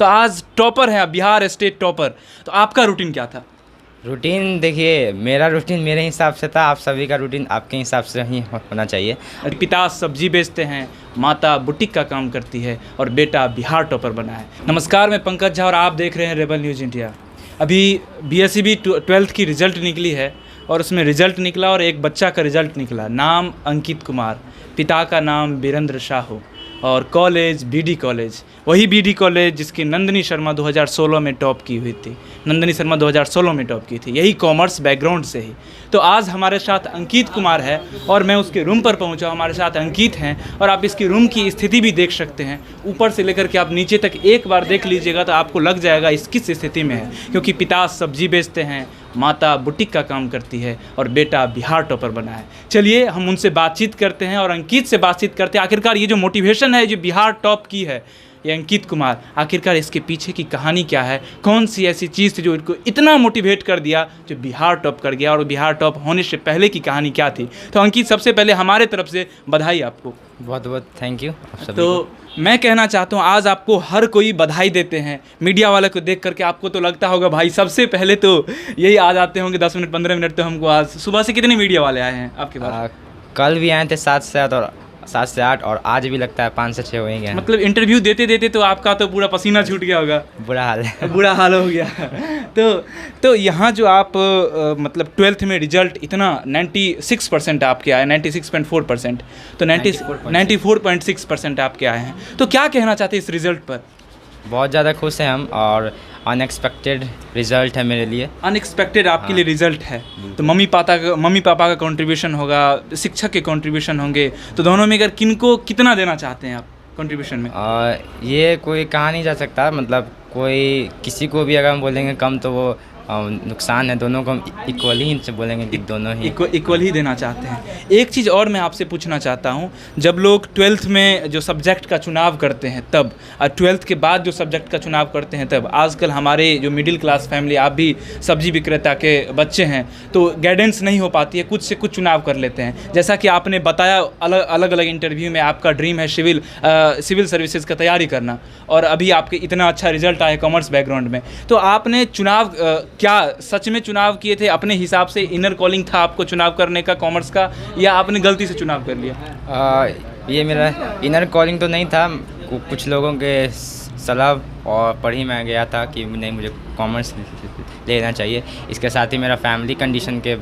तो आज टॉपर है, बिहार स्टेट टॉपर। तो आपका रूटीन क्या था? रूटीन देखिए, मेरा रूटीन मेरे हिसाब से था, आप सभी का रूटीन आपके हिसाब से ही होना चाहिए। पिता सब्जी बेचते हैं, माता बुटीक का काम करती है और बेटा बिहार टॉपर बना है। नमस्कार, मैं पंकज झा और आप देख रहे हैं रेबल न्यूज़ इंडिया। अभी बीएसईबी 12th की रिज़ल्ट निकली है और उसमें रिज़ल्ट निकला और एक बच्चा का रिज़ल्ट निकला। नाम अंकित कुमार, पिता का नाम वीरेंद्र साहू और कॉलेज बीडी कॉलेज, वही बीडी कॉलेज जिसकी नंदिनी शर्मा 2016 में टॉप की हुई थी। नंदिनी शर्मा 2016 में टॉप की थी, यही कॉमर्स बैकग्राउंड से ही। तो आज हमारे साथ अंकित कुमार है और मैं उसके रूम पर पहुंचा। हमारे साथ अंकित हैं और आप इसकी रूम की स्थिति भी देख सकते हैं। ऊपर से लेकर के आप नीचे तक एक बार देख लीजिएगा तो आपको लग जाएगा इस किस स्थिति में है, क्योंकि पिता सब्जी बेचते हैं, माता बुटीक का काम करती है और बेटा बिहार टॉपर बना है। चलिए हम उनसे बातचीत करते हैं और अंकित से बातचीत करते हैं। आखिरकार ये जो मोटिवेशन है, जो बिहार टॉप की है, ये अंकित कुमार, आखिरकार इसके पीछे की कहानी क्या है? कौन सी ऐसी चीज़ थी जो इनको इतना मोटिवेट कर दिया, जो बिहार टॉप कर गया? और बिहार टॉप होने से पहले की कहानी क्या थी? तो अंकित, सबसे पहले हमारे तरफ से बधाई आपको। बहुत बहुत थैंक यू। तो मैं कहना चाहता हूँ, आज आपको हर कोई बधाई देते हैं। मीडिया वाले को देख करके आपको तो लगता होगा भाई, सबसे पहले तो यही आ जाते होंगे 10 मिनट 15 मिनट। तो हमको आज सुबह से कितने मीडिया वाले आए हैं आपके पास? कल भी आए थे 7 से 8 और आज भी लगता है 5 से 6 होंगे। मतलब इंटरव्यू देते देते तो आपका तो पूरा पसीना छूट गया होगा। बुरा हाल है। बुरा हाल हो गया। तो यहाँ जो आप मतलब 12th में रिजल्ट इतना 96% आपके आए, 96.4%, तो 94.6% आपके आए हैं। तो क्या कहना चाहते हैं इस रिज़ल्ट पर? बहुत ज़्यादा खुश हैं हम और अनएक्सपेक्टेड रिज़ल्ट है मेरे लिए। अनएक्सपेक्टेड आपके लिए रिज़ल्ट है। तो मम्मी पापा का कंट्रीब्यूशन होगा, शिक्षक के कंट्रीब्यूशन होंगे, तो दोनों में अगर किनको कितना देना चाहते हैं आप कंट्रीब्यूशन में? ये कोई कहा नहीं जा सकता, मतलब कोई किसी को भी अगर हम बोलेंगे कम तो वो नुकसान है। दोनों को हम इक्वल ही से बोलेंगे कि दोनों ही इक्वल ही देना चाहते हैं। एक चीज़ और मैं आपसे पूछना चाहता हूं, जब लोग 12th में जो सब्जेक्ट का चुनाव करते हैं तब, और 12th के बाद जो सब्जेक्ट का चुनाव करते हैं तब, आजकल हमारे जो मिडिल क्लास फैमिली, आप भी सब्जी विक्रेता के बच्चे हैं, तो गाइडेंस नहीं हो पाती है, कुछ से कुछ चुनाव कर लेते हैं। जैसा कि आपने बताया अलग अलग इंटरव्यू में, आपका ड्रीम है सिविल सर्विसेज का तैयारी करना, और अभी आपके इतना अच्छा रिजल्ट आया कॉमर्स बैकग्राउंड में। तो आपने चुनाव क्या सच में चुनाव किए थे अपने हिसाब से? इनर कॉलिंग था आपको चुनाव करने का कॉमर्स का, या आपने गलती से चुनाव कर लिया? ये मेरा इनर कॉलिंग तो नहीं था, कुछ लोगों के सलाह और पर ही मैं गया था कि नहीं, मुझे कॉमर्स लेना चाहिए। इसके साथ ही मेरा फैमिली कंडीशन के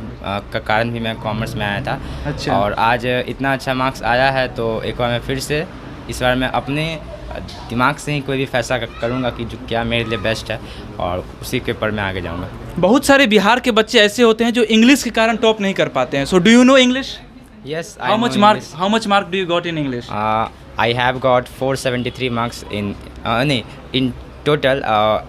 कारण भी मैं कॉमर्स में आया था। अच्छा। और आज इतना अच्छा मार्क्स आया है तो एक बार मैं फिर से इस बार मैं अपने दिमाग से ही कोई भी फैसला करूँगा कि जो क्या मेरे लिए बेस्ट है और उसी के पर मैं आगे जाऊँगा। बहुत सारे बिहार के बच्चे ऐसे होते हैं जो इंग्लिश के कारण टॉप नहीं कर पाते हैं। So do you know English? Yes. How much mark do you got in English? I have got 473 marks in total,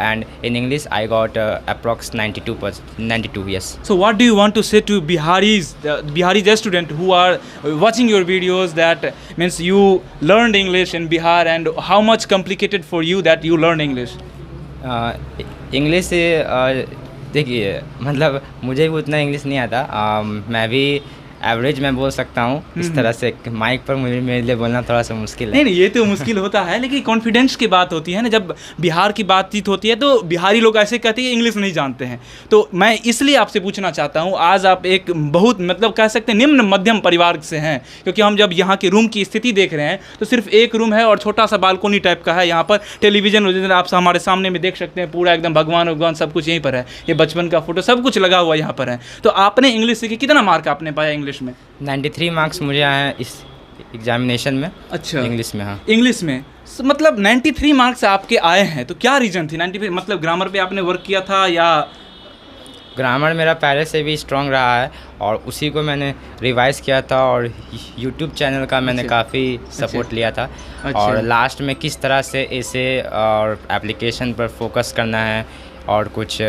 and in English I got approx 92, yes. So what do you want to say to Biharis student who are watching your videos, that means you learned English in Bihar, and how much complicated for you that you learned English? English देखिए, मतलब मुझे भी उतना English नहीं आता। मैं भी average में बोल सकता हूँ इस तरह से। माइक पर मेरे लिए बोलना थोड़ा सा मुश्किल है। नहीं, ये तो मुश्किल होता है, लेकिन कॉन्फिडेंस की बात होती है ना। जब बिहार की बातचीत होती है तो बिहारी लोग ऐसे कहते हैं इंग्लिश नहीं जानते हैं। तो मैं इसलिए आपसे पूछना चाहता हूँ, आज आप एक बहुत मतलब कह सकते हैं निम्न मध्यम परिवार से हैं, क्योंकि हम जब यहाँ के रूम की स्थिति देख रहे हैं तो सिर्फ एक रूम है और छोटा सा बालकोनी टाइप का है। यहाँ पर टेलीविजन आप हमारे सामने में देख सकते हैं, पूरा एकदम भगवान सब कुछ यहीं पर है। ये बचपन का फोटो सब कुछ लगा हुआ यहाँ पर है। तो आपने इंग्लिश सीखी, कितना मार्क आपने पाया इंग्लिश में? 93 मार्क्स मुझे आए हैं इस एग्जामिनेशन में। अच्छा, इंग्लिश में? हाँ, इंग्लिश में। मतलब 93 मार्क्स आपके आए हैं, तो क्या रीज़न थी 93? मतलब ग्रामर पे आपने वर्क किया था या? ग्रामर मेरा पहले से भी स्ट्रॉन्ग रहा है और उसी को मैंने रिवाइज किया था, और यूट्यूब चैनल का मैंने काफ़ी सपोर्ट लिया था। और लास्ट में किस तरह से इसे और एप्लीकेशन पर फोकस करना है और कुछ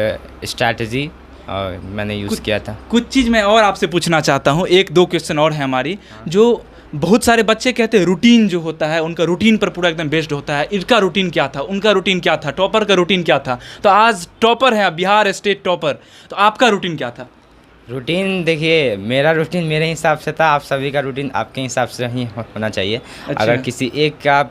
स्ट्रैटेजी मैंने यूज़ किया था। कुछ चीज़ मैं और आपसे पूछना चाहता हूँ, 1-2 क्वेश्चन और है हमारी। जो बहुत सारे बच्चे कहते हैं रूटीन जो होता है उनका, रूटीन पर पूरा एकदम बेस्ड होता है। इनका रूटीन क्या था, उनका रूटीन क्या था, टॉपर का रूटीन क्या था? तो आज टॉपर है बिहार स्टेट टॉपर, तो आपका रूटीन क्या था? रूटीन देखिए, मेरा रूटीन मेरे हिसाब से था, आप सभी का रूटीन आपके हिसाब से ही होना चाहिए। अच्छा। अगर किसी एक का आप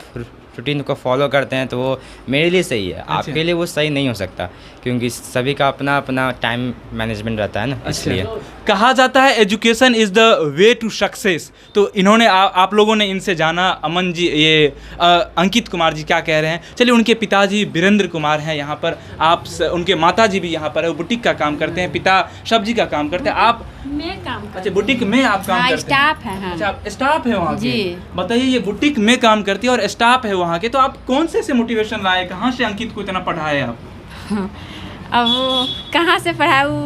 रूटीन को फॉलो करते हैं तो वो मेरे लिए सही है। आपके लिए वो सही नहीं हो सकता, क्योंकि सभी का अपना अपना टाइम मैनेजमेंट रहता है ना, इसलिए। कहा जाता है education is the way to success. तो इन्होंने आप लोगों ने इनसे जाना, अमन जी, ये अंकित कुमार जी क्या कह रहे हैं। चलिए, उनके पिताजी वीरेंद्र कुमार हैं यहाँ पर, उनके माता जी भी यहाँ पर है, वो बुटीक का काम करते हैं, पिता सब्जी का काम करते हैं। आप मैं काम करती अच्छा, बुटीक में आप काम करते हैं? स्टाफ है। हाँ। अच्छा, स्टाफ है वहाँ के। जी। बताइए, ये बुटीक में काम करती है और स्टाफ है वहाँ के, तो आप कौन से मोटिवेशन लाए, कहाँ से अंकित को इतना पढ़ाए आप? अब वो कहाँ से पढ़ा, वो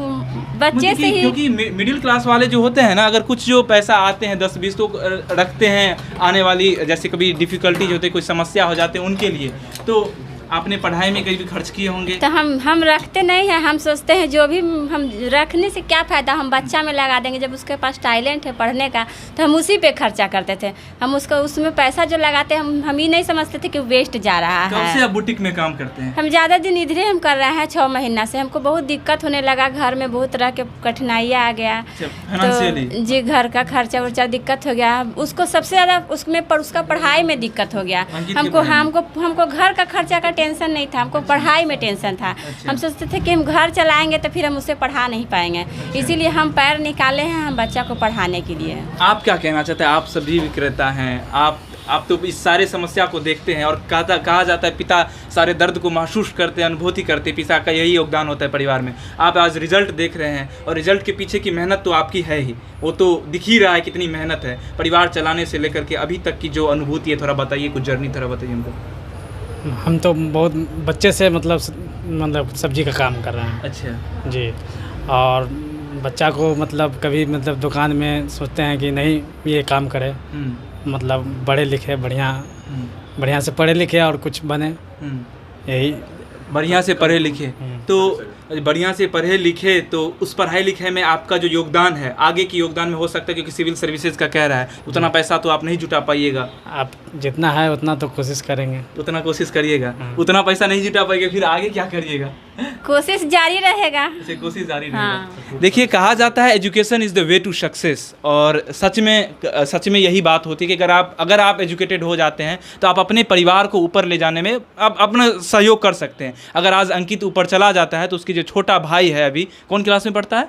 बच्चे से ही। क्योंकि मिडिल क्लास वाले जो होते हैं ना, अगर कुछ जो पैसा आते हैं 10-20 तो रखते हैं आने वाली, जैसे कभी डिफ़िकल्टीज होते, कोई समस्या हो जाते हैं उनके लिए, तो आपने पढ़ाई में कहीं भी खर्च किए होंगे? तो हम रखते नहीं हैं, हम सोचते हैं जो भी हम रखने से क्या फ़ायदा, हम बच्चा में लगा देंगे। जब उसके पास टैलेंट है पढ़ने का तो हम उसी पे खर्चा करते थे। हम उसको उसमें पैसा जो लगाते हैं, हम ये नहीं समझते थे कि वेस्ट जा रहा है। कब से आप बुटीक में काम करते हैं? हम ज़्यादा दिन इधरे हम कर रहे हैं, 6 महीना से। हमको बहुत दिक्कत होने लगा, घर में बहुत तरह के कठिनाइयाँ आ गया, तो जी घर का खर्चा वर्चा दिक्कत हो गया। उसको सबसे ज़्यादा उसमें उसका पढ़ाई में दिक्कत हो गया। हमको घर का खर्चा का टेंशन नहीं था, हमको पढ़ाई में टेंशन था। हम सोचते थे कि हम घर चलाएंगे तो फिर हम उससे पढ़ा नहीं पाएंगे, इसीलिए हम पैर निकाले हैं हम बच्चा को पढ़ाने के लिए। आप क्या कहना चाहते हैं? आप सभी विक्रेता हैं, आप तो इस सारे समस्या को देखते हैं, और कहा जाता है पिता सारे दर्द को महसूस करते हैं, अनुभूति करते हैं, पिता का यही योगदान होता है परिवार में। आप आज रिजल्ट देख रहे हैं, और रिजल्ट के पीछे की मेहनत तो आपकी है ही, वो तो दिख ही रहा है कितनी मेहनत है। परिवार चलाने से लेकर के अभी तक की जो अनुभूति है, थोड़ा बताइए, कुछ जर्नी थोड़ा बताइए हमको। हम तो बहुत बच्चे से मतलब सब्जी का काम कर रहे हैं। अच्छा जी। और बच्चा को मतलब कभी मतलब दुकान में सोचते हैं कि नहीं ये काम करे, मतलब पढ़े लिखे, बढ़िया से पढ़े लिखे और कुछ बने, यही। बढ़िया से पढ़े लिखे, तो बढ़िया से पढ़े लिखे तो उस पढ़ाई लिखाई में आपका जो योगदान है, आगे की योगदान में हो सकता है, क्योंकि सिविल सर्विसेज का कह रहा है उतना पैसा तो आप नहीं जुटा पाइएगा। आप जितना है उतना तो कोशिश करेंगे, उतना कोशिश करिएगा। उतना पैसा नहीं जुटा पाइएगा, फिर आगे क्या करिएगा? कोशिश जारी रहेगा। कोशिश जारी रहेगा। देखिए, कहा जाता है education is the way to success, और सच में यही बात होती है कि अगर आप एजुकेटेड हो जाते हैं तो आप अपने परिवार को ऊपर ले जाने में आप अपना सहयोग कर सकते हैं। अगर आज अंकित ऊपर चला जाता है तो उसकी जो छोटा भाई है, अभी कौन क्लास में पढ़ता है?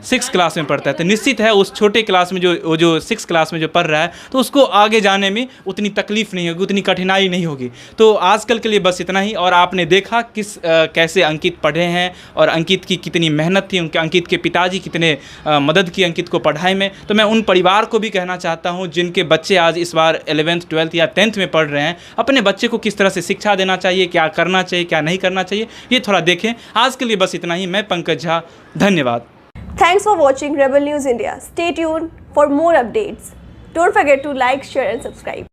6 क्लास में पढ़ता है, तो निश्चित है उस छोटे क्लास में जो 6 क्लास में जो पढ़ रहा है, तो उसको आगे जाने में उतनी तकलीफ नहीं होगी, उतनी कठिनाई नहीं होगी। तो आजकल के लिए बस इतना ही। और आपने देखा कैसे अंकित पढ़े हैं, और अंकित की कितनी मेहनत थी, अंकित के पिताजी कितने मदद की अंकित को पढ़ाई में। तो मैं उन परिवार को भी कहना चाहता हूँ जिनके बच्चे आज इस बार 11th 12th या 10th में पढ़ रहे हैं, अपने बच्चे को किस तरह से शिक्षा देना चाहिए, क्या करना चाहिए, क्या नहीं करना चाहिए, ये थोड़ा देखें। आज के लिए बस इतना ही। मैं पंकज झा, धन्यवाद। Thanks for watching Rebel News India. Stay tuned for more updates. Don't forget to like, share and subscribe.